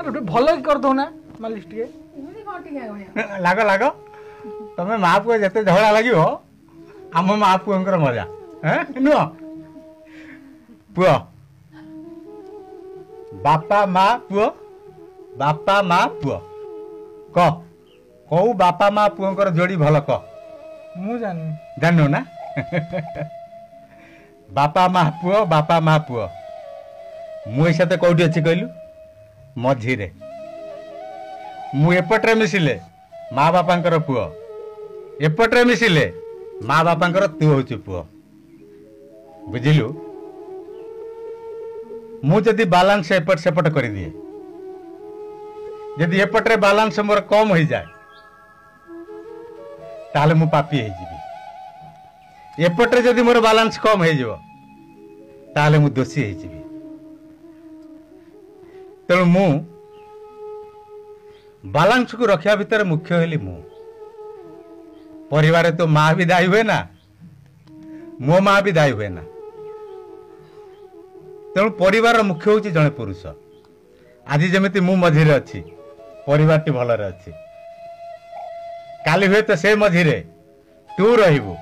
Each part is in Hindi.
अरे भल कर दो ना मालिश टे लाग लाग तमें माँ पुआ जिते झगड़ा लगे आम माँ पुअर मजा नुह पुआ बापा माँ पुआ बापा माँ पुआ कह कौ बापा माँ पुअर जोड़ी भल कह मु जानी जानू ना बापा माँ पुआ मुझे साथ कौटी अच्छी कहलु मझीरे मु एपट्रे मिसिले माँ बापा पुआ एपट्रे मिसिले माँ बापा तू हूँ पुआ बुझिलु मु जदि बालांस एपट सेपट कर दिए जदि एपट्रे बालांस मोर कम हो जाए ताले मु पापी हो जीवी एपट्रे जदि मोर बालांस कम हो जाए ताले मु दोषी हो जीवी तेणु मु बालांस को रखा भितर मुख्य हेली मु परिवार तो माँ भी दायी हुए ना मो माँ भी दायी हुए ना तेणु परिवार मुख्य हूँ जड़े पुरुष आज जमी मु मझीरे अच्छी परिवार टी भलरे अच्छी काली हुए तो से मझीरे तू रहिबु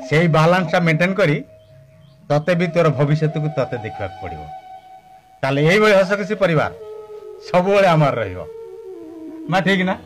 से बालांस मेंटेन करी तते भी तोर भविष्य को तते देखा पड़ो ताले यही हस खुशी परिवार सब आमर रही ठीक ना।